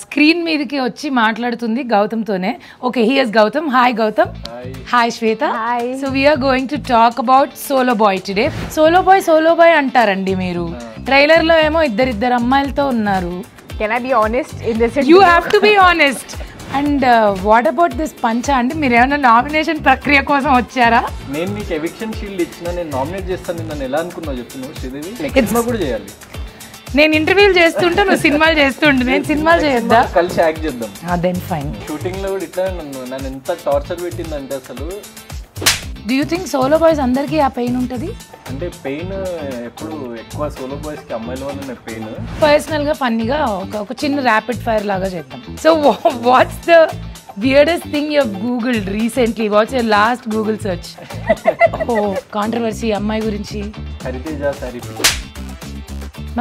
Screen మీదకి వచ్చి మాట్లాడుతుంది గౌతమ్తోనే. Okay, here's Gautam. Hi Gautam. Hi Shweta. So we are going to talk about Solo Boy today. Solo Boy అంటారండి మీరు. ట్రైలర్ లో ఏమో ఇద్దరు అమ్మాయిలతో ఉన్నారు. Can I be honest in this? You have to be honest. And what about this పంచా అండి? మీరు ఏమైనా నామినేషన్ ప్రక్రియ కోసం వచ్చారా? నేను నీకు ఎవిక్షన్ షీల్డ్ ఇచ్చిన, నేను నామినేట్ చేస్తాను. నన్ను ఎలా అనుకున్నావు చెప్పు నువ్వు? శ్రీదేవి నెక్స్ట్ కూడా చేయాలి. నేను ఇంటర్వ్యూలు చేస్తుంటే నువ్వు సినిమాలు చేస్తుంటే నేను సినిమాలు చేయొద్దా? కలిసి యాక్ట్ చేద్దాం. Then fine. షూటింగ్ లో కూడా ఇట్లా నన్ను ఎంత టార్చర్ పెట్టిందంటే అసలు. Do you think solo boys అందరికీ ఆ పెయిన్ ఉంటుంది? అంటే పెయిన్ ఎప్పుడు ఎక్కువ సోలో బాయ్స్ కి అమ్మాయిల వల్ల పెయిన్. పర్సనల్ గా ఫన్నీగా ఒక చిన్న ర్యాపిడ్ ఫైర్ లాగా చేద్దాం. So what's the weirdest thing you have googled recently? What's your last Google search? Controversy అమ్మాయి గురించి. హరితేజ సారీ.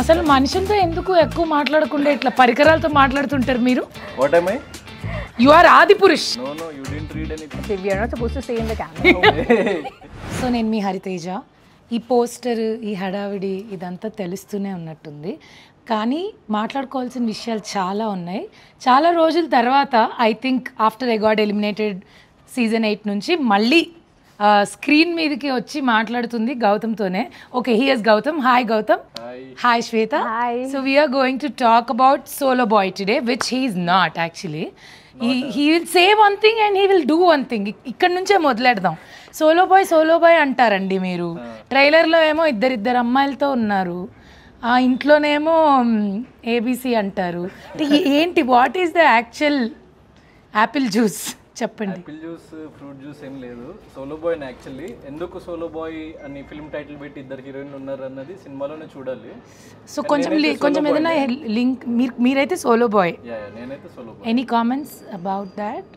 అసలు మనుషులతో ఎందుకు ఎక్కువ మాట్లాడకుండా ఇట్లా పరికరాలతో మాట్లాడుతుంటారు మీరు? What am I? You are Adipurush. No, you didn't read anything. We are not supposed to say in the camera. So నేను మీ హరితేజ. ఈ పోస్టర్, ఈ హడావిడి ఇదంతా తెలుస్తూనే ఉన్నట్టుంది, కానీ మాట్లాడుకోవాల్సిన విషయాలు చాలా ఉన్నాయి. చాలా రోజుల తర్వాత I think after I got eliminated season 8 నుంచి మళ్ళీ స్క్రీన్ మీదకి వచ్చి మాట్లాడుతుంది గౌతమ్తోనే. Okay, here's Gautam. Hi Gautam. Hi Shweta. So we are going to talk about Solo Boy today, which he is not actually. He will say one thing and he will do one thing. ఇక్కడ నుంచే మొదలెడదాం. Solo Boy అంటారండి మీరు. ట్రైలర్లో ఏమో ఇద్దరు అమ్మాయిలతో ఉన్నారు, ఆ ఇంట్లోనేమో ఏబీసీ అంటారు. ఏంటి, what is the actual apple juice చెప్పండి. యాపిల్ జ్యూస్, ఫ్రూట్ జ్యూస్ ఏం లేదు. Solo boy actually. ఎందుకు సోలో బాయ్ అని ఫిల్మ్ టైటిల్ పెట్టి ఇద్దరు హీరోయిన్లు ఉన్నారు అన్నది సినిమాలోనే చూడాలి. సో కొంచెం ఏదైనా లింక్. మీరైతే సోలో బాయ్. నేనైతే solo boy. Any comments about that?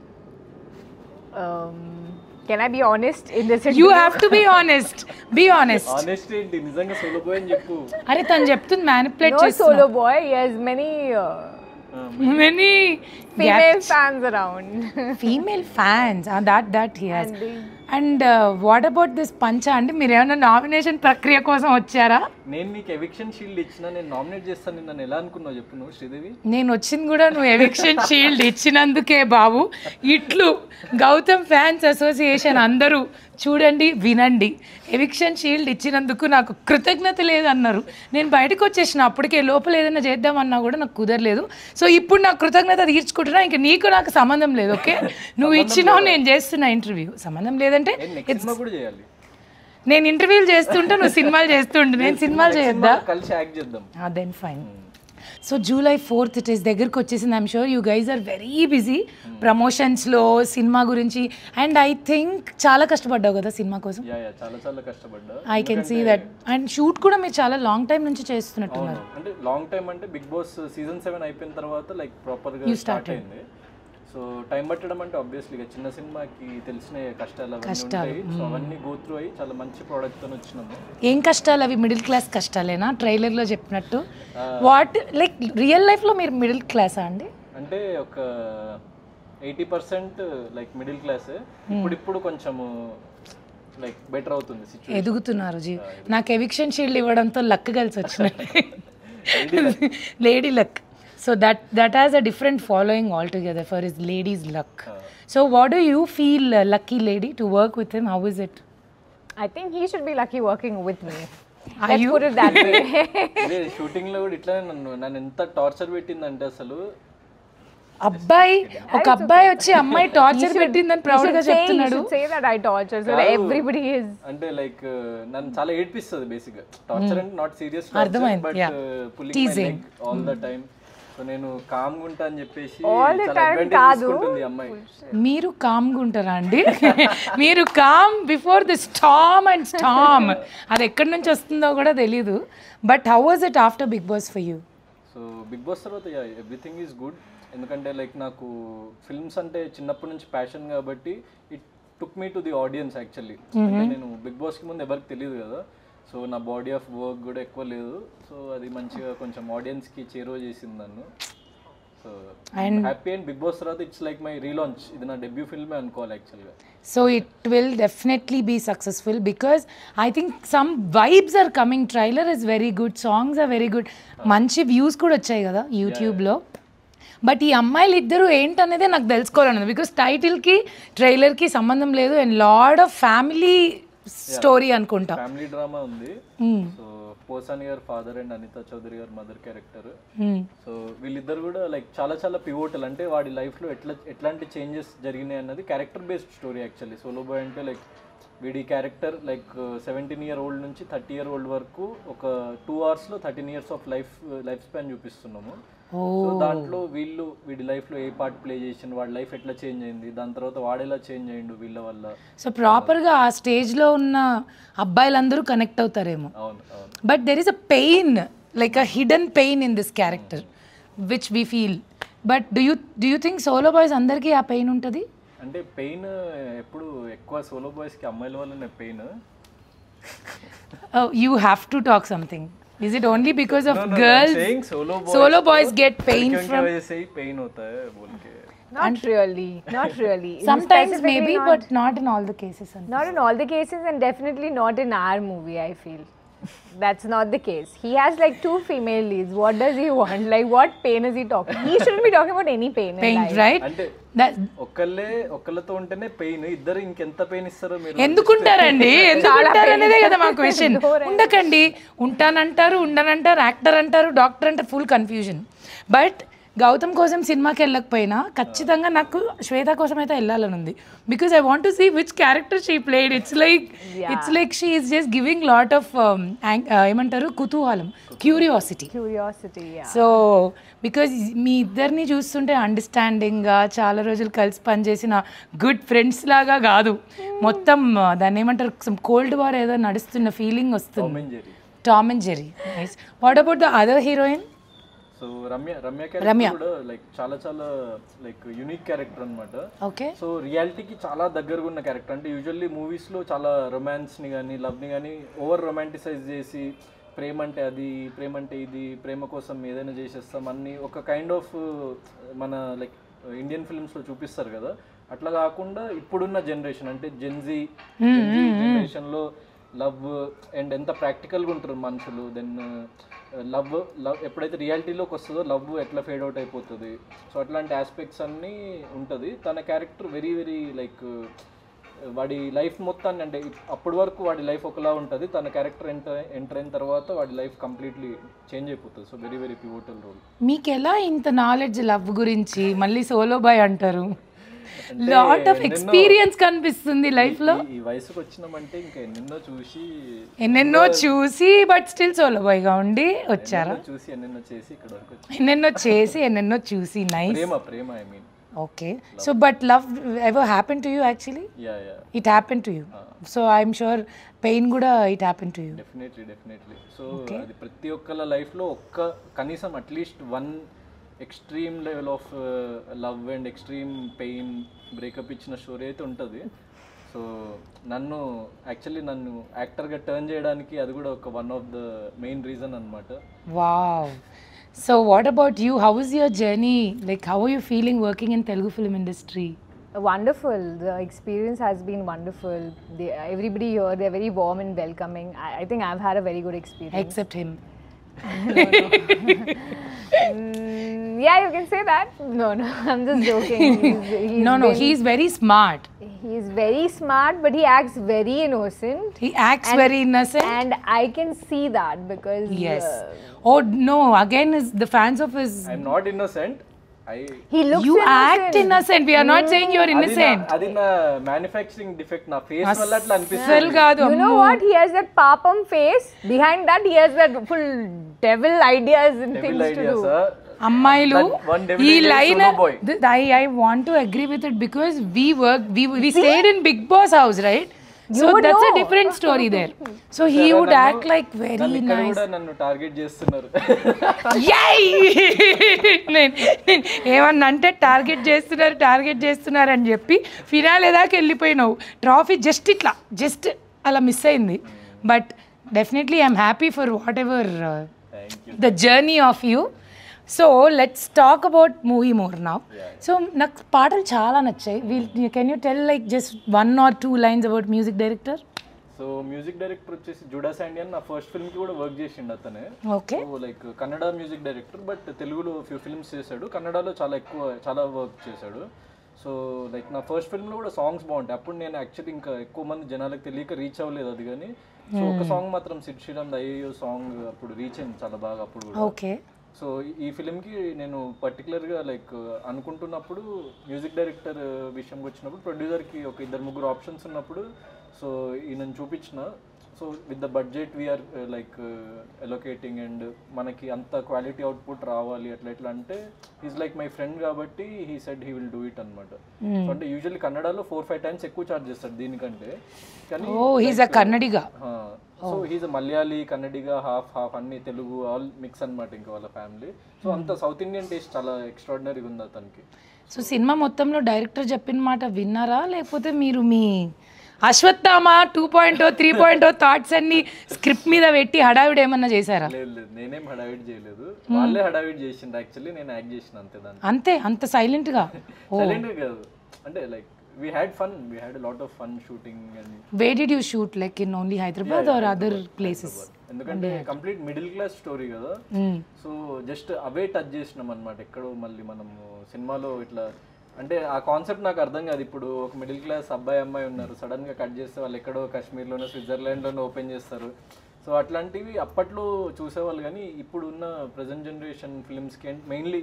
Can I be honest in this? You have to be honest. Be honest. Honest ఏంటి? నిజంగా సోలో బాయ్ అని చెప్పు. అరే తను చెప్తుంది మ్యానిపులేట్ No చేస్తున్నా. solo boy. He has many female fans around. Female fans. That he has. And what about this పంచా అండి? మీరు ఏమైనా నామినేషన్ ప్రక్రియ కోసం వచ్చారా? నేను నీకు ఎవిక్షన్ షీల్డ్ ఇచ్చిన, నేను నామినేట్ చేస్తాను. నన్ను ఎలా అనుకున్నావు చెప్పు నువ్వు? శ్రీదేవి నేను వచ్చింది కూడా నువ్వు ఎవిక్షన్ షీల్డ్ ఇచ్చినందుకే బాబు. ఇట్లు గౌతమ్ ఫ్యాన్స్ అసోసియేషన్ అందరూ చూడండి, వినండి. ఎవిక్షన్ షీల్డ్ ఇచ్చినందుకు నాకు కృతజ్ఞత లేదన్నారు. నేను బయటకు వచ్చేసిన అప్పటికే, లోపల ఏదైనా చేద్దామన్నా కూడా నాకు కుదరలేదు. సో ఇప్పుడు నాకు కృతజ్ఞత తీర్చుకుంటున్నా. ఇంకా నీకు నాకు సంబంధం లేదు. ఓకే, నువ్వు ఇచ్చినావు, నేను చేస్తున్నా ఇంటర్వ్యూ. సంబంధం లేదంటే నేను ఇంటర్వ్యూలు చేస్తుంటే నువ్వు సినిమాలు చేస్తుంటే నేను సినిమాలు చేయొద్దా? కలిసి యాక్ట్ చేద్దాం. Then fine. So July 4th it is దగ్గరకు వచ్చేసింది. I'm sure you guys are very busy ప్రమోషన్స్లో, సినిమా గురించి. అండ్ ఐ థింక్ చాలా కష్టపడ్డావు కదా సినిమా కోసం. చాలా కష్టపడ్డా. I can see that. And shoot కూడా మీరు చాలా లాంగ్ టైం నుంచి చేస్తున్నట్టున్నారు. అంటే లాంగ్ టైం అంటే బిగ్ బాస్ సీజన్ 7 అయిపోయిన తర్వాత లైక్ ప్రాపర్గా స్టార్ట్ అయింది. సో టైం పట్టడం అంటే ఆబ్వియస్లీ చిన్న సినిమాకి తెలిసిన కష్టాలు అవన్నీ ఉంటాయి. సో అవన్నీ గో త్రూ అయ్యి చాలా మంచి ప్రోడక్ట్తో వచ్చినాము. ఏం కష్టాలు అవి? మిడిల్ క్లాస్ కష్టాలేనా ట్రైలర్లో చెప్పినట్టు? వాట్ లైక్ రియల్ లైఫ్లో మీరు మిడిల్ క్లాసా అండి? అంటే ఒక 80% లైక్ మిడిల్ క్లాస్. ఇప్పుడు కొంచెము లైక్ బెటర్ అవుతుంది సిచ్యువేషన్. ఎదుగుతున్నారు జీ. నాకు ఎవిక్షన్ షీల్డ్ ఇవ్వడంతో లక్ కలిసి వచ్చినట్టు. Lady luck. So that has a different following altogether for his lady's luck. So what do you feel, lucky lady, to work with him? How is it? I think he should be lucky working with me. Let's put it that way. Shooting లో కూడా ఇట్లా నన్ను ఎంత torture పెట్టిందంటే అసలు. ఒక అబ్బాయి వచ్చి అమ్మాయి టార్చర్ పెట్టిందని ప్రౌడ్ గా చెప్తున్నాడు. Say that I torture, so everybody is. అంటే లైక్ నన్ను చాలా ఏడ్పిస్తుంది బేసిక్ గా. టార్చర్ అంటే not serious torture, but pulling my leg all the time. So నేను కామ్గా ఉంటా అని చెప్పేసి అమ్మాయి. మీరు కామ్గా ఉంటారా అండి? మీరు calm before the storm and storm. అది ఎక్కడి నుంచి వస్తుందో కూడా తెలీదు. But how was it after Big Boss for you? So Big Boss తర్వాత ఎవ్రీథింగ్ ఈజ్ గుడ్. ఎందుకంటే లైక్ నాకు ఫిల్మ్స్ అంటే చిన్నప్పటి నుంచి ప్యాషన్ కాబట్టి it took me to the audience actually. అంటే నేను బిగ్ బాస్కి ముందు ఎవరికి తెలియదు కదా. సో నా బాడీ ఆఫ్ వర్క్ కూడా ఎక్కువ లేదు. సో అది మంచిగా కొంచెం ఆడియన్స్కి చేరువ చేసింది నన్ను. So happy. And Big Boss తర్వాత ఇట్స్ లైక్ మై రీలాంచ్. ఇది నా డెబ్యూ ఫిల్మే అనుకోవాలి యాక్చువల్గా. So it will definitely be successful because I think some vibes are coming. Trailer is very good, songs are very good. మంచి views కూడా వచ్చాయి కదా యూట్యూబ్లో. బట్ ఈ అమ్మాయిలు ఇద్దరు ఏంటనేదే నాకు తెలుసుకోవాలన్నది బికాస్ టైటిల్కి ట్రైలర్కి సంబంధం లేదు and lot of family story అనుకుంటా. ఫ్యామిలీ డ్రామా ఉంది. సో పోసాని గారు ఫాదర్ అండ్ అనితా చౌదరి గారు మదర్ క్యారెక్టర్. సో వీళ్ళిద్దరు కూడా లైక్ చాలా చాలా పివోటల్, అంటే వాడి లైఫ్లో ఎట్లాంటి చేంజెస్ జరిగినాయి అన్నది character based story actually. Solo boy అంటే లైక్ వీడి క్యారెక్టర్ లైక్ 17 year old నుంచి 30 year old వరకు ఒక 2 hours 13 years of life span చూపిస్తున్నాము. సో దాంట్లో వీడి లైఫ్లో ఏ పార్ట్ ప్లే చేసిండు, వాడి లైఫ్ ఎట్లా చేంజ్ అయింది, దాని తర్వాత వాడేలా చేంజ్ అయ్యిండు వీళ్ళ వల్ల. సో ప్రాపర్గా ఆ స్టేజ్లో ఉన్న అబ్బాయిలందరూ కనెక్ట్ అవుతారేమో. అవును అవును. But there is a pain, like a hidden pain in this character which we feel. But do you think solo boys అందరికీ ఆ పెయిన్ ఉంటుంది? అంటే పెయిన్ ఎప్పుడు ఎక్కువ సోలో బాయ్స్కి అమ్మాయిల వల్లనే pain. You have to talk something. Is it only because of girls? Solo boys get pain from. pain hota hai bol ke. Not really, not really. Sometimes maybe, but not in all the cases. Not in all the cases, and definitely not in our movie, I feel. That's not the case. He has like 2 female leads. What does he want? Like what pain is he talking? He shouldn't be talking about any pain in life. Right? అంటే ఒక్కళ్ళతో ఉంటేనే pain, ఇద్దరు ఇంకెంత pain ఇస్తారో మీరు ఎందుకుంటారండి? ఎందుకుంటారనేదే కదా మా question. ఉండకండి, ఉంటానంటారు, ఉండనంటారు, actor అంటారు, డాక్టర్ అంటారు, ఫుల్ కన్ఫ్యూజన్. బట్ గౌతమ్ కోసం సినిమాకి వెళ్ళకపోయినా ఖచ్చితంగా నాకు శ్వేత కోసం అయితే వెళ్ళాలని ఉంది. Because I want to see which character she played. It's like she is just giving lot of ఏమంటారు కుతూహలం, క్యూరియాసిటీ. సో బికాజ్ మీ ఇద్దరిని చూస్తుంటే అండర్స్టాండింగ్గా చాలా రోజులు కలిసి పనిచేసిన గుడ్ ఫ్రెండ్స్ లాగా కాదు, మొత్తం దాన్ని ఏమంటారు కోల్డ్ వార్ ఏదో నడుస్తున్న ఫీలింగ్ వస్తుంది. Tom and Jerry. Nice. What about the other heroine? So Ramya character కూడా లైక్ చాలా చాలా లైక్ యూనిక్ క్యారెక్టర్ అనమాట. ఓకే. సో రియాలిటీకి చాలా దగ్గరగా ఉన్న క్యారెక్టర్. అంటే యూజువల్లీ మూవీస్లో చాలా రొమాన్స్ని కానీ లవ్ని కానీ ఓవర్ రొమాంటిసైజ్ చేసి ప్రేమ అంటే అది, ప్రేమ అంటే ఇది, ప్రేమ కోసం ఏదైనా చేసేస్తాం అన్ని ఒక కైండ్ ఆఫ్ మన లైక్ ఇండియన్ ఫిల్మ్స్లో చూపిస్తారు కదా, అట్లా కాకుండా ఇప్పుడున్న జనరేషన్ అంటే జెన్జీ జనరేషన్లో లవ్ అండ్ ఎంత ప్రాక్టికల్గా ఉంటారు మనుషులు. దెన్ లవ్ ఎప్పుడైతే రియాలిటీలోకి వస్తుందో లవ్ ఎట్లా ఫేడ్ అవుట్ అయిపోతుంది. సో అట్లాంటి ఆస్పెక్ట్స్ అన్నీ ఉంటుంది. తన క్యారెక్టర్ వెరీ వెరీ లైక్ వాడి లైఫ్ మొత్తాన్ని, అంటే అప్పటి వరకు వాడి లైఫ్ ఒకలా ఉంటుంది, తన క్యారెక్టర్ ఎంటర్ అయిన తర్వాత వాడి లైఫ్ కంప్లీట్లీ చేంజ్ అయిపోతుంది. So very very pivotal role. మీకు ఎలా ఇంత నాలెడ్జ్ లవ్ గురించి? మళ్ళీ సోలో బాయ్ అంటారు, లాట్ ఆఫ్ ఎక్స్పీరియన్స్ కనిపిస్తుంది లైఫ్ లో. ఈ వయసుకు వచ్చినామంటే ఇంకా ఎన్నెన్నో చూసి బట్ స్టిల్ సోలో బాయ్ గా ఉండి వచ్చారా? చూసి ఎన్నెన్నో చేసి ఇక్కడ వరకు ఎన్నెన్నో చూసి నైస్. ప్రేమ I mean. Okay. So but love ever happen to you actually? It happen to you. So I'm sure pain కూడా it happen to you. Definitely. So అది ప్రతి ఒక్కళ్ళ లైఫ్లో కనీసం at least 1 extreme level of love and extreme pain breakup ఇచ్చిన story అయితే ఉంటుంది. So నన్ను యాక్టర్గా టర్న్ చేయడానికి అది కూడా ఒక one of the main reason అనమాట. Wow. So what about you? How is your journey? Like how are you feeling working in Telugu film industry? Wonderful. The experience has been wonderful. Everybody here, they're very warm and welcoming. I think I've had a very good experience. Except him. Yeah, you can say that. No, I'm just joking. He's very smart. He's very smart, but he acts very innocent. Very innocent. And I can see that because... Yes. Oh, no. Again, the fans of his... I'm not innocent. He looks you innocent. act innocent. We are not saying you're innocent. అది నా manufacturing defect. నా face వల్ల అట్లా అనిపిస్తుంది. You know what? He has that papam face. Behind that, he has that full devil ideas and things to do. అమ్మాయిలు ఈ line I want to agree with it because we stayed in Big Boss house, right? So that's a different story there. So he would act like very nice. నన్ను target చేస్తున్నారు. ఏమన్నా అంటే target చేస్తున్నారు అని చెప్పి finale దాకా వెళ్ళిపోయినావు. Trophy just అలా miss అయింది. But definitely I'm happy for what ever the journey of you. So let's talk about movie more now. So నాకు పాటలు చాలా నచ్చాయి. Can you tell like just 1 or 2 lines about music director? So music director వచ్చేసి జుడా శాండియన్ నా first ఫిల్మ్కి కూడా work చేసిండు అతనే. Okay. So like Kannada music director, but తెలుగులో ఫ్యూ ఫిల్మ్స్ చేశాడు, కన్నడలో చాలా వర్క్ చేశాడు. సో లైక్ నా ఫస్ట్ ఫిల్మ్లో కూడా సాంగ్స్ బాగుంటాయి. అప్పుడు నేను యాక్చువల్లీ ఇంకా ఎక్కువ మంది జనాలకు తెలియక రీచ్ అవ్వలేదు అది, కానీ సో ఒక సాంగ్ మాత్రం సిడ్ శ్రీరామ్ అయ్యో సాంగ్ అప్పుడు రీచ్ అయింది చాలా బాగా అప్పుడు కూడా. ఓకే. సో ఈ ఫిలింకి నేను పర్టికులర్గా లైక్ అనుకుంటున్నప్పుడు మ్యూజిక్ డైరెక్టర్ విషయంకి వచ్చినప్పుడు ప్రొడ్యూసర్కి ఒక 2-3 ఆప్షన్స్ ఉన్నప్పుడు సో ఈయనను చూపించిన. So with the budget we are like allocating and మనకి అంత క్వాలిటీ అవుట్పుట్ రావాలి అట్లా ఎట్లా అంటే ఈజ్ లైక్ మై ఫ్రెండ్ కాబట్టి he said he will do it అనమాట. సో అంటే యూజువల్లీ కన్నడలో 4-5 టైమ్స్ ఎక్కువ చార్జ్ చేస్తాడు దీనికంటే, కానీ Kannadiga. So he's Malayali Kannadiga half అన్ని తెలుగు ఆల్ మిక్స్ అనమాట ఇంకా వాళ్ళ ఫ్యామిలీ. సో అంత సౌత్ ఇండియన్ టేస్ట్ చాలా ఎక్స్ట్రాడినరీగా ఉంది అతనికి. సో సినిమా మొత్తంలో డైరెక్టర్ చెప్పిన మాట విన్నారా, లేకపోతే మీరు మీ అశ్వత్థామ 2.0 3.0 థాట్స్ అన్ని స్క్రిప్ట్ మీద పెట్టి హడావిడి ఏమన్నా చేశారా? లేదు, నేనేం హడావిడి చేయలేదు, వాళ్ళే హడావిడి చేసిండ్రు యాక్చువల్లీ, నేను యాక్ట్ చేసిన అంతే దాన్ని. అంత సైలెంట్ గా కాదు, అంటే like we had a lot of fun shooting. And where did you shoot, like in only Hyderabad or other places? ఎందుకంటే కంప్లీట్ మిడిల్ క్లాస్ స్టోరీ కదా, సో జస్ట్ అవే టచ్ చేసినాం అనమాట. ఎక్కడో మళ్ళీ మనము సినిమాలో ఇట్లా అంటే ఆ కాన్సెప్ట్ నాకు అర్థం కాదు. ఇప్పుడు ఒక మిడిల్ క్లాస్ అమ్మాయి ఉన్నారు, సడన్ గా కట్ చేస్తే వాళ్ళు ఎక్కడో కాశ్మీర్లోనో స్విట్జర్లాండ్లోనో ఓపెన్ చేస్తారు. సో అట్లాంటివి అప్పట్లో చూసేవాళ్ళు, కానీ ఇప్పుడు ఉన్న ప్రజెంట్ జనరేషన్ ఫిల్మ్స్కి మెయిన్లీ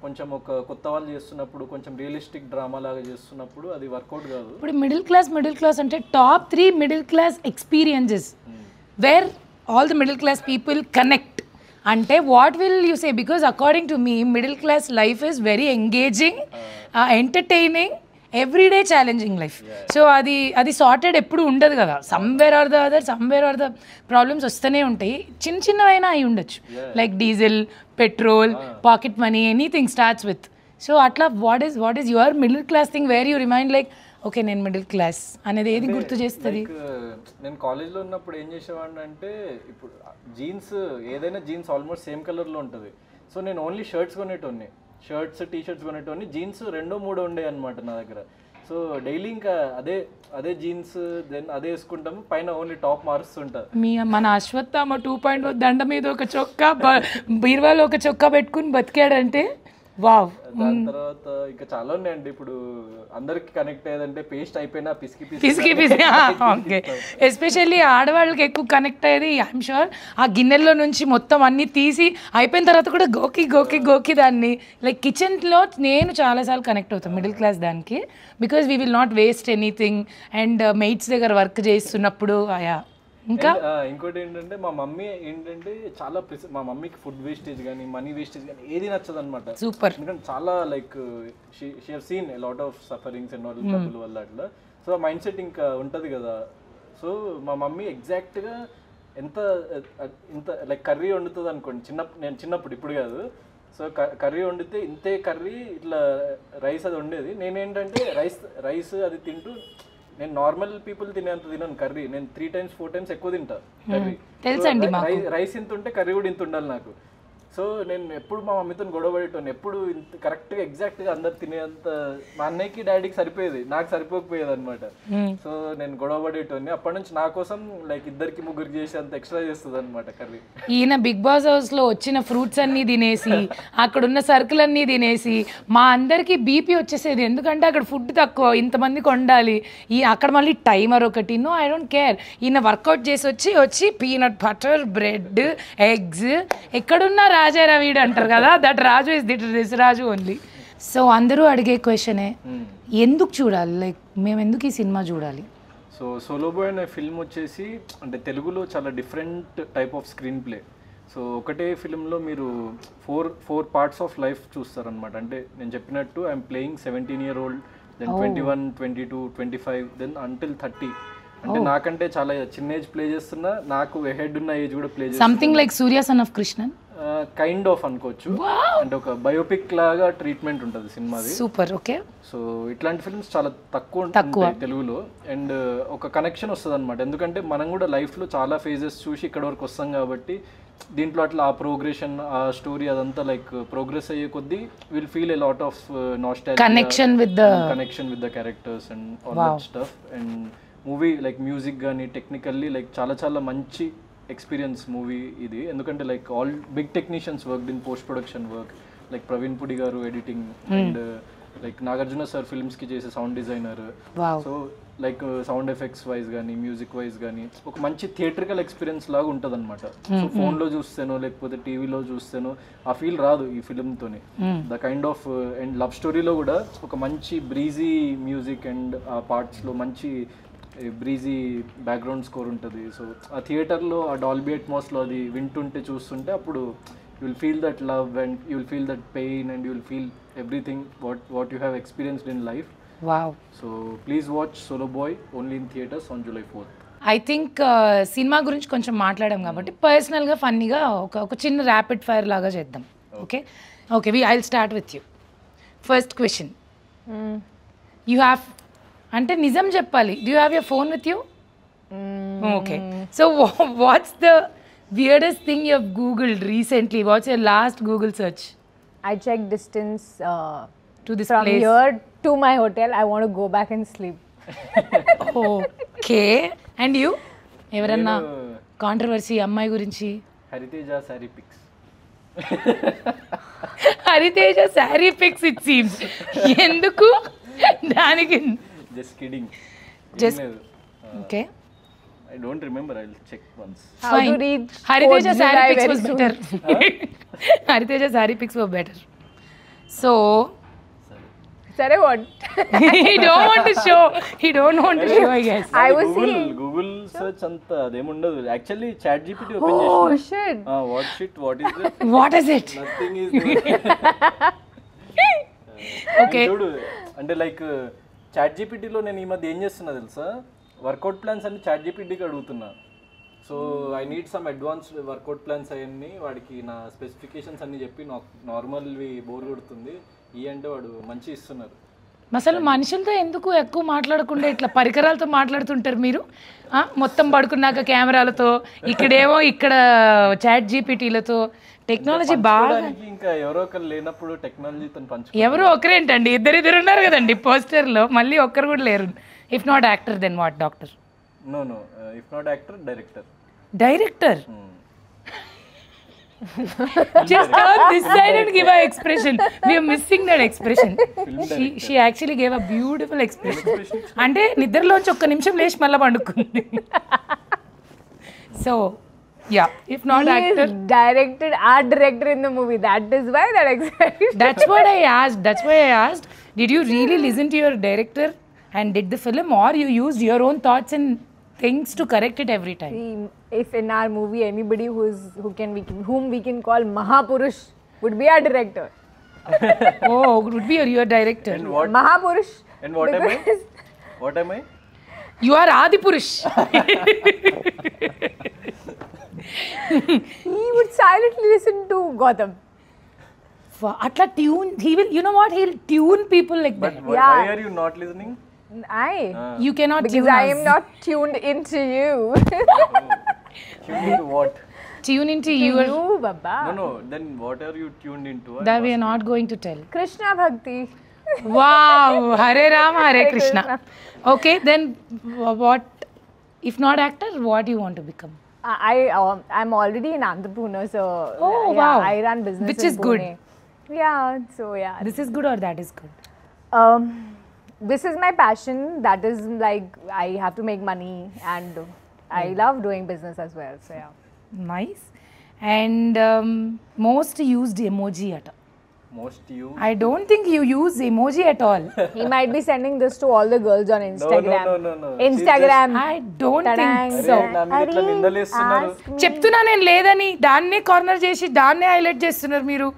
కొంచెం ఒక కొత్త వాళ్ళు చేస్తున్నప్పుడు కొంచెం రియలిస్టిక్ డ్రామా లాగా చేస్తున్నప్పుడు అది వర్కౌట్ కాదు. ఇప్పుడు మిడిల్ క్లాస్ అంటే top 3 middle class experiences where all the middle class people connect అంటే what will you say? Because according to me middle class life is very engaging, entertaining, everyday challenging life. So అది sorted ఎప్పుడు ఉండదు కదా, somewhere or the problems వస్తూనే ఉంటాయి. చిన్నవైనా అయి ఉండొచ్చు, like diesel, petrol, pocket money, anything starts with. So అట్లా what is your middle class thing where you remind like okay నేను మిడిల్ క్లాస్ అనేది ఏది గుర్తు చేస్తుంది? నేను కాలేజ్లో ఉన్నప్పుడు ఏం చేసేవాడిని అంటే, ఇప్పుడు జీన్స్ ఏదైనా జీన్స్ ఆల్మోస్ట్ సేమ్ కలర్లో ఉంటుంది. సో నేను ఓన్లీ షర్ట్స్ కొనేటోని, షర్ట్స్ టీ షర్ట్స్ కొనేటోని, జీన్స్ 2-3 ఉండే అనమాట నా దగ్గర. సో డైలీ ఇంకా అదే జీన్స్ దెన్ అదే వేసుకుంటాము, పైన ఓన్లీ టాప్ మారుస్తుంటా. మన అశ్వత్థామ 2.0 దండ మీద ఒక చొక్కా, బీర్వాలో ఒక చొక్కా పెట్టుకుని బతికాడంటే వావ్. దాని తర్వాత ఇంకా చాలా ఉన్నాయండి. ఇప్పుడు అందరికి కనెక్ట్ అయ్యేదంటే పేస్ట్ అయిపోయినా పిసికి ఓకే. ఎస్పెషల్లీ ఆడవాళ్ళకి ఎక్కువ కనెక్ట్ అయ్యేది ఐఎమ్ షూర్ ఆ గిన్నెల్లో నుంచి మొత్తం అన్నీ తీసి అయిపోయిన తర్వాత కూడా గోకి దాన్ని లైక్ కిచెన్లో నేను చాలాసార్లు కనెక్ట్ అవుతాను మిడిల్ క్లాస్ దానికి. Because we will not waste anything and mates దగ్గర వర్క్ చేస్తున్నప్పుడు ఇంకా ఇంకోటి ఏంటంటే మా మమ్మీ ఏంటంటే చాలా మా మమ్మీకి ఫుడ్ వేస్టేజ్ కానీ మనీ వేస్టేజ్ కానీ ఏది నచ్చదు అనమాట. సూపర్. ఎందుకంటే చాలా like she have seen a lot of sufferings and all డబ్బుల వల్ల అట్లా. సో ఆ మైండ్ సెట్ ఇంకా ఉంటుంది కదా. సో మా మమ్మీ ఎగ్జాక్ట్గా ఇంత లైక్ కర్రీ వండుతుంది అనుకోండి, నేను చిన్నప్పుడు, ఇప్పుడు కాదు. సో కర్రీ వండితే ఇంతే కర్రీ ఇట్లా రైస్ అది వండేది. నేనేంటంటే రైస్ అది తింటూ నేను నార్మల్ పీపుల్ తినేంత తినను కర్రీ, నేను 3 times 4 times ఎక్కువ తింటా కర్రీ. రైస్ ఇంత ఉంటే కర్రీ కూడా ఇంత ఉండాలి నాకు. సో నేను ఎప్పుడు మా మమ్మీతో గొడవ పడేటోని, ఎప్పుడు ఇంత కరెక్ట్గా ఎగ్జాక్ట్గా అందరు తినేంత మా అన్నయ్యకి డాడీకి సరిపోయేది, నాకు సరిపోకపోయేది అనమాట. సో నేను గొడవ పడేటోని. అప్పటి నుంచి నా కోసం లైక్ 2-3 చేసి అంత ఎక్స్ట్రా చేస్తుంది అనమాట కర్రీ. ఈయన బిగ్ బాస్ హౌస్లో వచ్చిన ఫ్రూట్స్ అన్నీ తినేసి అక్కడున్న సరుకులన్నీ తినేసి మా అందరికీ బీపీ వచ్చేసేది. ఎందుకంటే అక్కడ ఫుడ్ తక్కువ, ఇంతమందికి వండాలి, అక్కడ మళ్ళీ టైమర్ ఒకటి. No I don't care. ఈయన వర్కౌట్ చేసి వచ్చి పీనట్ బటర్, బ్రెడ్, ఎగ్స్, ఎక్కడున్నా రాజారా వీడు అంటారు కదా, that Raju is this Raju only. So అందరూ అడిగే క్వశ్చనే, ఎందుకు చూడాలి, లైక్ మేము ఎందుకు ఈ సినిమా చూడాలి? సో సోలో బాయ్ అనే ఫిల్మ్ వచ్చేసి అంటే తెలుగులో చాలా different type of screenplay. So ఒకటే ఫిల్మ్లో మీరు ఫోర్ పార్ట్స్ ఆఫ్ లైఫ్ చూస్తారనమాట. అంటే నేను చెప్పినట్టు I'm playing 17-year-old, then 21, 22, 25, then until 30. అంటే నాకంటే చాలా చిన్న ఏజ్ ప్లే చేస్తున్నా, నాకు హెడ్ ఉన్న ఏజ్ కూడా ప్లే చేస్తున్నా. Something like Surya son of Krishnan kind of అనుకోవచ్చు. అంటే ఒక బయోపిక్ లాగా ట్రీట్మెంట్ ఉంటుంది సినిమాది. సూపర్. ఓకే. సో ఇట్లాంటి ఫిల్మ్స్ చాలా తక్కువ ఉంటాయి తెలుగులో, అండ్ ఒక కనెక్షన్ వస్తుంది అనమాట. ఎందుకంటే మనం కూడా లైఫ్లో చాలా ఫేజెస్ చూసి ఇక్కడ వరకు వస్తాం కాబట్టి దీంట్లో అట్లా ఆ ప్రోగ్రెషన్, ఆ స్టోరీ అదంతా లైక్ ప్రోగ్రెస్ అయ్యే కొద్దీ will feel a lot of nostalgia, connection with the characters and all that stuff. And movie like music కానీ టెక్నికల్లీ లైక్ చాలా చాలా మంచి ఎక్స్పీరియన్స్ మూవీ ఇది. ఎందుకంటే like all big technicians work in post production work, like Praveen Pudi garu editing and like Nagarjuna sir ఫిల్మ్స్కి చేసే sound designer. So like sound effects wise కానీ music wise కానీ ఒక మంచి థియేట్రికల్ ఎక్స్పీరియన్స్ లాగా ఉంటుంది అనమాట. సో ఫోన్లో చూస్తేనో లేకపోతే టీవీలో చూస్తేనో ఆ ఫీల్ రాదు ఈ ఫిల్మ్తోని. The kind of and love స్టోరీలో కూడా ఒక మంచి బ్రీజీ మ్యూజిక్ అండ్ ఆ పార్ట్స్లో మంచి బ్రీజీ బ్యాక్గ్రౌండ్ స్కోర్ ఉంటుంది. సో ఆ థియేటర్లో ఆ డాల్బీ అట్మాస్లో అది వింటుంటే చూస్తుంటే అప్పుడు you will feel that love and you will feel that pain and you will feel everything what you have experienced in life. Wow. So please watch Solo Boy only in theaters on July 4th. I think cinema గురించి కొంచెం మాట్లాడాం కాబట్టి పర్సనల్గా ఫన్నీగా ఒక చిన్న rapid fire లాగా చేద్దాం. Okay okay I will start with you. First question, you have అంటే నిజం చెప్పాలి, do you have your phone with you? Okay, so what's the weirdest thing you have googled recently? What's your last Google search? I checked distance to this from place here to my hotel. I want to go back and sleep. Okay, and you? ఎవరన్నా controversy అమ్మాయి గురించి? Hariteja sorry picks. Hariteja sorry picks it seems. ఎందుకు దానికి? Just kidding. Just okay. I don't remember. I'll check once. How to read Hariteja Code saree July pics very was soon. better. Hariteja saree pics were better. So Sorry, what? he don't want to show. He don't want to show, I guess. I was seeing. Google search anta ademundu. Actually chat GPT open Oh chesina. shit. What shit? What is it? What is it? Nothing is there. Okay. చూడు అంటే like chat జీపీటీలో నేను ఈ మధ్య ఏం చేస్తున్నా తెలుసా, work out plans అన్ని chat జీపీటీకి అడుగుతున్నా. So I need some advanced work out plans అవన్నీ వాడికి నా స్పెసిఫికేషన్స్ అన్ని చెప్పి నార్మల్వి బోర్ కొడుతుంది ఈ అంటే వాడు మంచి ఇస్తున్నారు. అసలు మనుషులతో ఎందుకు ఎక్కువ మాట్లాడకుండా ఇట్లా పరికరాలతో మాట్లాడుతుంటారు మీరు? మొత్తం పడుకున్నాక కెమెరాలతో, ఇక్కడేమో ఇక్కడ చాట్ జీపీటీలతో. టెక్నాలజీ బాగా. ఇంకా ఎవరో ఒకరు లేనప్పుడు టెక్నాలజీతో పంచు. ఎవరో ఒకరేంటండి, ఇద్దరు ఉన్నారు కదండి పోస్టర్లో, మళ్ళీ ఒక్కరు కూడా లేరు. If not actor then what? Doctor? No if not actor director. Director? Just turn this side and give an expression. We are missing that expression. She actually gave a beautiful expression. అంటే నిద్రలోంచి ఒక్క నిమిషం లేచి మళ్ళీ పండుకుంది. So yeah, if not He actor, is directed art director in the movie. That is why that excited. that's what I asked. That's why I asked. Did you really listen to your director and did the film, or you used your own thoughts and things to correct it every time? See, if in our movie anybody whom we can call Mahapurush would be our director. Oh, it would be your director. And what? Mahapurush. And what am I? because What am I? You are Adipurush. he would silently listen to Gotham. Atla tune, he will, you know what, he'll tune people like But that. why Yeah. are you not listening? You cannot Because tune I us. am not tuned into you. Tuned into what? Tune into To you. you, Baba. No. Then what are you tuned into? That we are not going to tell. Krishna Bhakti. Wow, Hare Rama, Hare Hare Krishna. Krishna. Okay, then what, if not actor, what do you want to become? I'm already an entrepreneur, so Oh, yeah, wow. I run business Which in is good. Pune. Yeah, so yeah. This is good or that is good? This is my passion. That is like I have to make money, and I love doing business as well. So yeah. Nice. And most used emoji at all. Most you? I don't think you use emoji at all. He might be sending this to all the girls on Instagram. No. Instagram. I don't Ta-dang. think so. అరే, నా మీద ఇట్లా నిందలేస్తున్నారు. ask me. చెప్తున్నా నేను లేదని, దాన్నే corner చేసి దాన్నే హైలైట్ చేస్తున్నారు మీరు.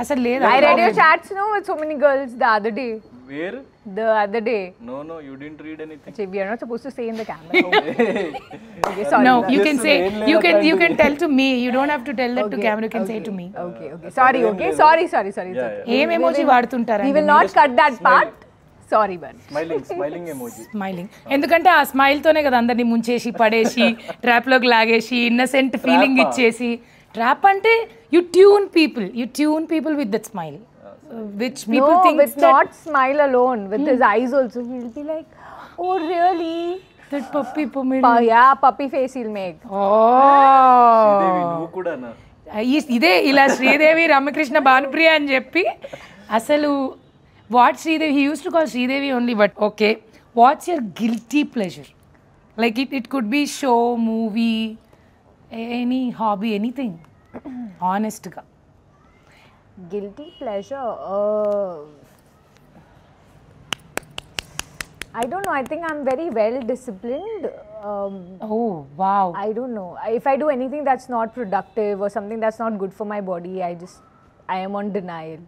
అసలు లేదా? I read your chats, no, with so many girls the other day. Where? The other day. No, you didn't read anything. Actually, we are not supposed to say in the camera. Okay, sorry. No, Baba. you can say, Yes, you can tell to me. You don't have to tell that to camera. You can say to me. Okay. Sorry, okay. Sorry. It's Yeah, okay. ఏం emoji వాడుతుంటారా? We will not cut that part. Sorry, but. Smiling emoji. Smiling. ఎందుకంటే ఆ smile తోనే కదా అందరినీ ముంచేసి పడేసి trap లోకి లాగేసి ఇన్నసెంట్ ఫీలింగ్ ఇచ్చేసి. ట్రాప్ అంటే you tune people with that smile, which people think with not smile alone, with his eyes also. He'll be like, oh really? That puppy pomade. Yeah, puppy face he'll make. Sridevi నువ్వు కూడానా? ఇదే ఇలా శ్రీదేవి రమకృష్ణ భానుప్రియ అని చెప్పి అసలు what Sridevi he use to call Sridevi only but okay what's your guilty pleasure like it could be show movie any hobby anything ఆనెస్ట్గా Guilty pleasure. I don't know. I think I'm very well disciplined. Oh wow I don't know. If I do anything that's not productive or something that's not good for my body, I am on denial.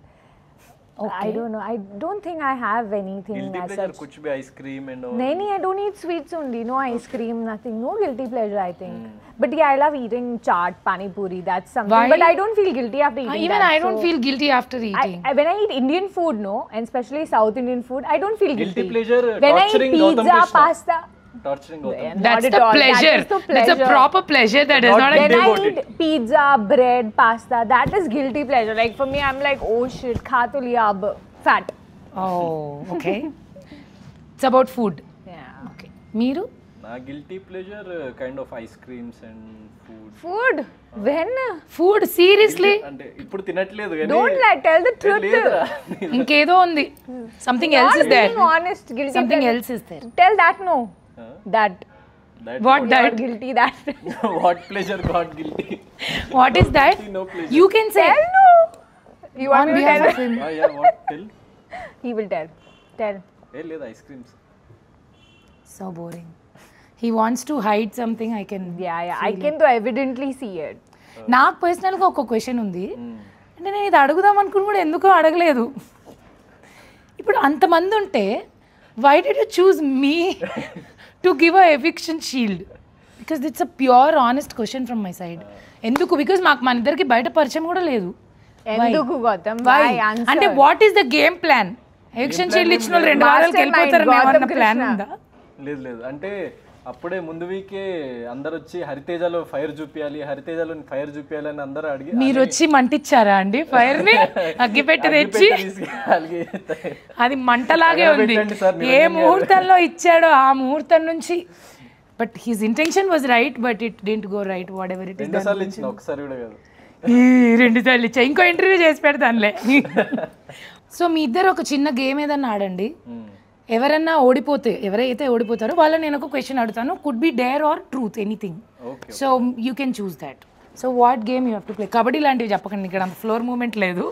I don't know. I don't think I have anything Guilty as pleasure such. कुछ भी ice-cream and all. No, I don't eat sweets only. No ice cream, nothing. No guilty pleasure, I think. But yeah, I love eating chaat, pani puri. That's something. Why? But I don't feel guilty after eating even that. I don't so feel guilty after eating when I eat Indian food, no, and especially South Indian food, I don't feel guilty. Guilty pleasure, when I eat torturing Gautam pizza, Krishna. pasta. Torturing Gautam. that's Not the at all. pleasure That is the that's a pleasure. proper pleasure that is Not not a When I devoted. eat pizza, bread, pasta, that is guilty pleasure. Like for me, I'm like, oh shit, kha to liya ab, fat. oh okay it's about food Yeah. okay మీరు నా guilty pleasure kind of ice creams and food. Food? When? Food seriously అంటే ఇప్పుడు తినట్లేదు కానీ Don't lie, tell the truth. లేదురా. ఇంకేదో ఉంది something Not else is there being honest, guilty something pleasure. Else is there Tell that no. That. That what You're that guilty that. what pleasure got guilty? what is that No pleasure. you can say Tell no. You want on me to behalf tell? of him Yeah, what? Tell. He will tell. Tell. ఏ లేదు ice creams. so boring he wants to hide something I can Yeah. I can though evidently see it. నాకు పర్సనల్గా ఒక question ఉంది అంటే నేను ఇది అడుగుదాం అనుకుని కూడా ఎందుకో అడగలేదు ఇప్పుడు అంతమంది ఉంటే why did you choose me to give a eviction shield because it's a pure honest question from my side ఎందుకు బికాస్ మాకు మన ఇద్దరికి బయట పరిచయం కూడా లేదు ఎందుకు గౌతమ్? Why? Why? Answer. అంటే what is the game plan eviction shield ఇచ్చిన వాళ్ళు 2 వారాలకు Mastermind వెళ్ళిపోతారని Gautam ఏమన్నా ప్లాన్ Krishna. ఉందా లేదు అంటే అప్పుడే ముందు వీకే అందరు వచ్చి హరితేజలో ఫైర్ చూపించాలి హరితేజలో ఫైర్ చూపించాలి అని అందరూ అడిగి మీరు వచ్చి మంటిచ్చారా అండి ఫైర్ ని అగ్గిపెట్టి తెచ్చి అది మంటలాగే ఉంది పెట్టండి సార్, ఏ నిరంజన్ గారు. ముహూర్తంలో ఇచ్చాడో ఆ ముహూర్తం నుంచి but his intention was right but it didn't go right what ever it is రెండుసార్లు ఇచ్చిన ఒకసారి కూడా కాదు. 2 సార్లు ఇచ్చా ఇంకో ఇంటర్వ్యూ చేసి పెడతానులే సో మీ ఇద్దరు ఒక చిన్న గేమ్ ఏదన్నా ఆడండి ఎవరన్నా ఓడిపోతే ఎవరైతే ఓడిపోతారో వాళ్ళని నేను ఒక క్వశ్చన్ అడుగుతాను could be dare or truth anything okay so you can choose that so what game you have to play kabaddi లాంటివి చెప్పకండి ఇక్కడ అంత ఫ్లోర్ మూమెంట్ లేదు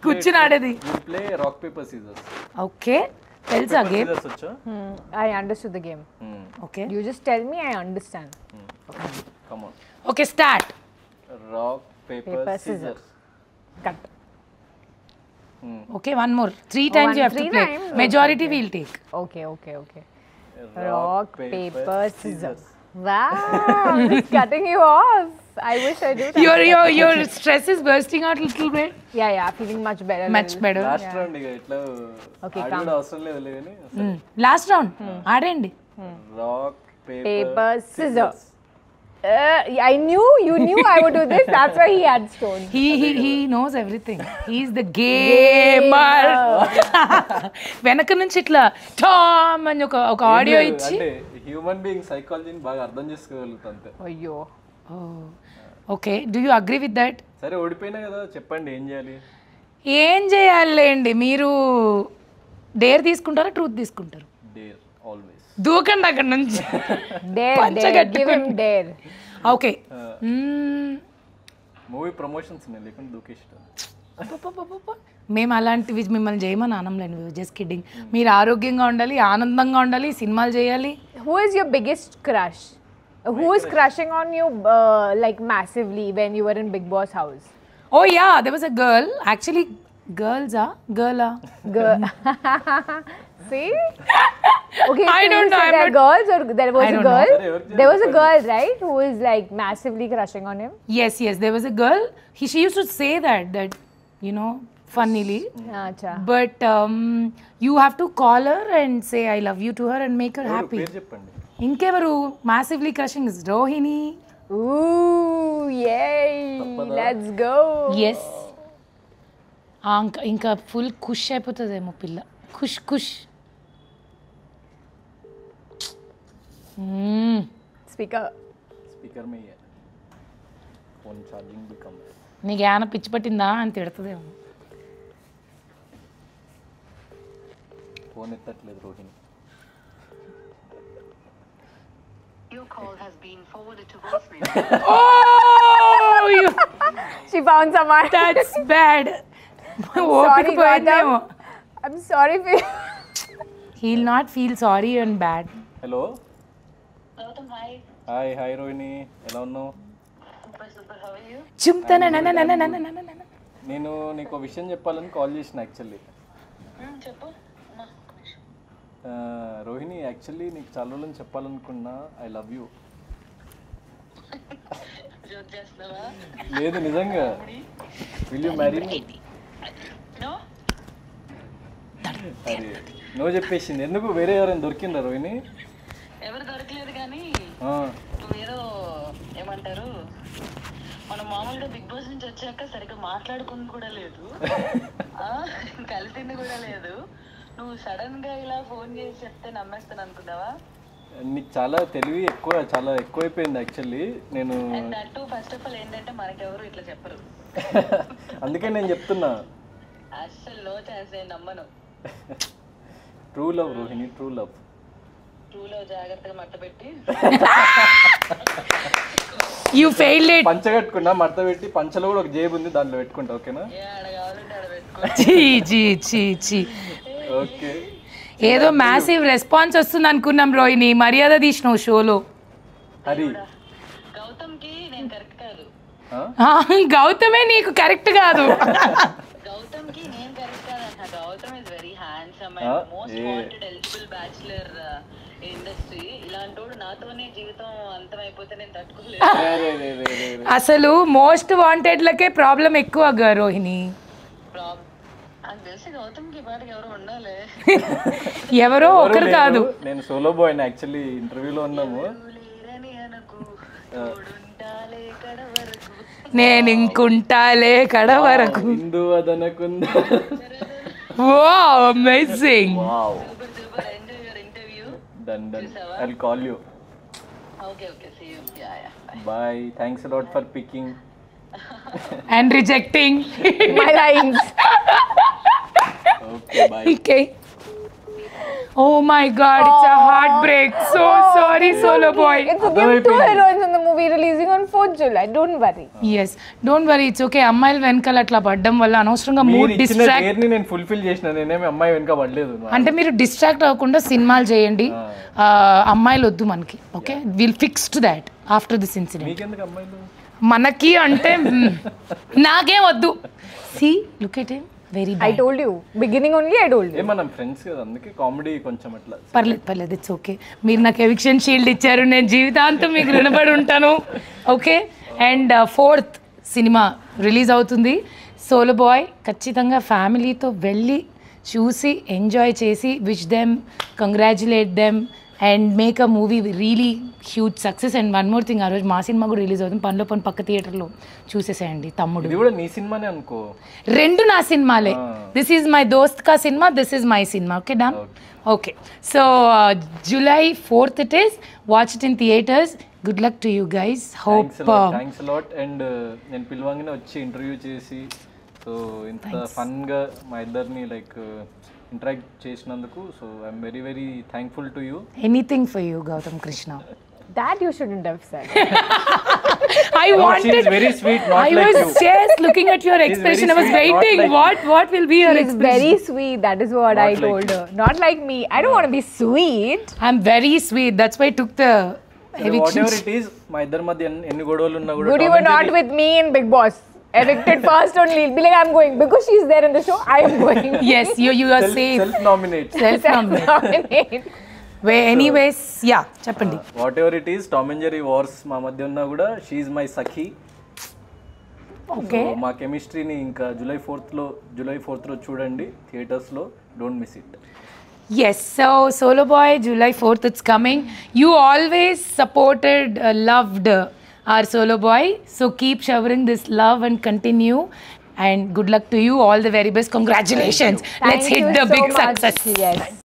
కూర్చుని ఆడేది will play rock paper scissors. Okay తెలుసా గేమ్ సీజర్స్ వచ్చా? I understood the game. Okay You just tell me, I understand. Come on. Okay start rock paper Paper, scissors. Cut. Okay one more 3 times you have to 3 play times? majority we'll take Okay. Rock, paper, scissors. Wow, I'm just cutting you off. I wish I do that. your stress is bursting out a little bit Yeah, feeling much better. much better last round ఇక ఎట్లా Okay, ఆడడం అవసరం లేదు కానీ last round ఆడండి rock Paper, paper scissors. I knew you knew I would do this. That's why he had stones. he knows everything he's the gamer వెనక నుంచి ఇట్లా టామ్ అని ఒక ఆడియో ఇచ్చి అంటే హ్యూమన్ బీయింగ్ సైకాలజీని బాగా అర్థం చేసుకోగలుగుతా అంతే. Ayyo. Okay do you agree with that సరే ఓడిపోయినా కదా చెప్పండి ఏం చేయాలి. ఏం చేయాలండి మీరు డేర్ తీసుకుంటారా ట్రూత్ తీసుకుంటారు డేర్ ఆల్వేస్. దూకండి అక్కడ నుంచి Dare. Give him dare. Okay movie promotions ఉన్నాయి లేకుంటే దూకేష్టం. మేము అలాంటివి మిమ్మల్ని చేయమని ఆనంలేండి జస్ట్ కిడ్డింగ్ మీరు ఆరోగ్యంగా ఉండాలి ఆనందంగా ఉండాలి సినిమాలు చేయాలి Who is your biggest crush? Who is crushing on you like massively when you were in Big Boss house? Oh yeah there was a girl actually girls-a girl-a Girl. See? Okay, I so don't you know, said I'm there are not- girls or there was I a don't know. girl? There was a girl, right, who is like massively crushing on him? yes there was a girl she used to say that you know funnily Acha. but you have to call her and say I love you to her and make her happy పేరు చెప్పండి. ఇంకెవరు massively crushing is Rohini Ooh, yay! Let's go. Yes ఇంకా full ఖుష్ అయిపోతుందేమో పిల్ల ఖుష్ Speaker. Speaker में ही है phone charging भी कम है నీకు ఏమైనా పిచ్చి పట్టిందా అని తిడుతుందేమో. फोन ఎత్తట్లేదు Rohini. Your call has been forwarded to voicemail. Oh, She found someone. that's bad. ఓపిక పోయిందేమో. I'm sorry for you. He'll not feel sorry and bad. Hello Gautam, hi. Hi hi Rohini ఎలా ఉన్నావు? Super, how are you? చుమ్తన నేను నీకు విషయం చెప్పాలని call చేసిన actually. చెప్పు. Rohini actually నీకు చాలా రోజులని చెప్పాలనుకున్నా ఐ లవ్ యూ. జోక్ చేస్తున్నావా? లేదు నిజంగా. Will you marry me? No. అరే నువ్వు చెప్పేసింది ఎందుకు? వేరే ఎవరైనా దొరికిందా రోహిణి? ఎవరు దొరకలేదు కానీ నువ్వేదో ఏమంటారు మనం మామూలుగా బిగ్ బాస్ నుంచి వచ్చాక సరిగ్గా మాట్లాడుకుంది కూడా లేదు, కలిసింది కూడా లేదు. నువ్వు సడన్ గా ఇలా ఫోన్ చేసి చెప్తే నమ్మేస్తాను అనుకున్నావా? నీకు చాలా తెలివి ఎక్కువ, చాలా ఎక్కువైపోయింది యాక్చువల్లీ. నేను దట్టు ఫస్ట్ ఆఫ్ ఆల్ ఏంటంటే మనకెవరు ఇట్లా చెప్పరు. అందుకే నేను చెప్తున్నా. అస్సలు నో ఛాన్స్, నేను నమ్మను. True love Rohini, true love. True love జాగ్రత్తగా మట్ట పెట్టి You failed it. పంచ కట్టుకున్నా, మడత పెట్టి పంచలో కూడా ఒక జేబు ఉంది దాంట్లో పెట్టుకుంటా. ఓకేనా? ఏ ఆడ కావాలంటే ఆడ పెట్టుకో. ఓకే. ఏదో మ్యాసివ్ రెస్పాన్స్ వస్తుంది అనుకున్నాం రోహిణి, మర్యాద తీసినావు షోలో. హరి గౌతమ్కి నేను కరెక్ట్ కాదు. గౌతమే నీకు కరెక్ట్ కాదు. గౌతమ్కి నేను కరెక్ట్ కాదంట. Gautam is very handsome and most wanted eligible bachelor industry. ఇలాంటోడు నాతోనే జీవితం అంతమైపోతే నేను తట్టుకోలేదు. అసలు మోస్ట్ వాంటెడ్లకే ప్రాబ్లం ఎక్కువ రోహిణి. నాకు తెలిసి గౌతమ్కి పాటికి ఎవరు ఉండాలి. ఎవరో ఒకరు కాదు. నేను సోలో బాయ్ యాక్చువల్లీ ఇంటర్వ్యూలో ఉన్నాము. లేరని అనకు, తోడుంటాలే కడ వరకు. నేను ఇంకుంటాలే కడ వరకు. హిందూ అదనకుందా. Wow, amazing. Wow. Super enjoy your interview. Done done. I will call you. Okay see you. Yeah bye. Thanks a lot for picking And rejecting My lines. Okay bye. Okay. Oh my God, it's a heartbreak. So sorry, Solo Boy. It's okay. 2 heroines in the movie releasing on 4th July. Don't worry. Yes, don't worry. It's okay. అమ్మాయిల వెనకాల అట్లా పడ్డం వల్ల అనవసరంగా mood distract. నేను fulfil చేసిన, నేనేమి అమ్మాయి వెనక పడలేదు. అంటే మీరు డిస్ట్రాక్ట్ అవ్వకుండా సినిమాలు చేయండి. అమ్మాయిలు వద్దు మనకి. Okay, will fix to that after this incident. మీకెందుకు అమ్మాయిలు? మనకి అంటే నాకేం వద్దు. See look at him, very I told you. Beginning only I told you. మనం ఫ్రెండ్స్ కదా, అందుకే కామెడీ కొంచెం అట్లా. పర్లేదు, ఇట్స్ ఓకే. మీరు నాకు ఎవిక్షన్ షీల్డ్ ఇచ్చారు, నేను జీవితాంతం మీకు రుణపడి ఉంటాను. Okay. And 4th cinema release అవుతుంది సోలో బాయ్. ఖచ్చితంగా ఫ్యామిలీతో వెళ్ళి చూసి ఎంజాయ్ చేసి wish them, congratulate them and make a movie really huge success. And one more thing, ఆ రోజు మా సినిమా కూడా రిలీజ్ అవుతుంది. పనిలో పని పక్క థియేటర్లో చూసేసేయండి. తమ్ముడు ఇది కూడా నీ సినిమానే అనుకో. రెండు నా సినిమాలే. దిస్ ఈజ్ మై దోస్త్ కా cinema, this is my cinema. Okay, done. Okay, so July 4th it is. Watch it in theaters. Good luck to you guys. Hope. Thanks a lot. And నేను పిలవంగానే వచ్చి ఇంటర్వ్యూ చేసి సో ఇంత ఫన్గా మా ఇద్దరిని like interact చేసినందుకు so I'm very very thankful to you. Anything for you, Gautam Krishna. That you shouldn't have said. I wanted. She is very sweet, not I like was you. just looking at your expression. I was sweet, not waiting. like What will be your She's expression? very sweet. That is what Not I like told you. her. Not like me. I don't want to be sweet. I'm very sweet. That's why I took the eviction. Whatever it is, మా ఇద్దరి మధ్య ఎన్ని గొడవలు ఉన్నా కూడా Good, you were not with me in Big Boss. Evicted first only. Be like, I'm going. Because she's there in the show, I am going. Yes, you are safe. Self nominate. Self-nominate. Anyways, yeah, చెప్పండి. What ever it is, Tom and Jerry wars మా మధ్య ఉన్నా కూడా she is my Sakhi. Okay, మా కెమిస్ట్రీని ఇంకా July 4th లో చూడండి థియేటర్స్లో. Don't miss it. Yes, so Solo Boy, July 4th, it's coming. You always supported, loved our Solo Boy. So keep showering this love and continue. And good luck to you. All the very best. Congratulations. Let's Thank hit you the so big much. success. Yes.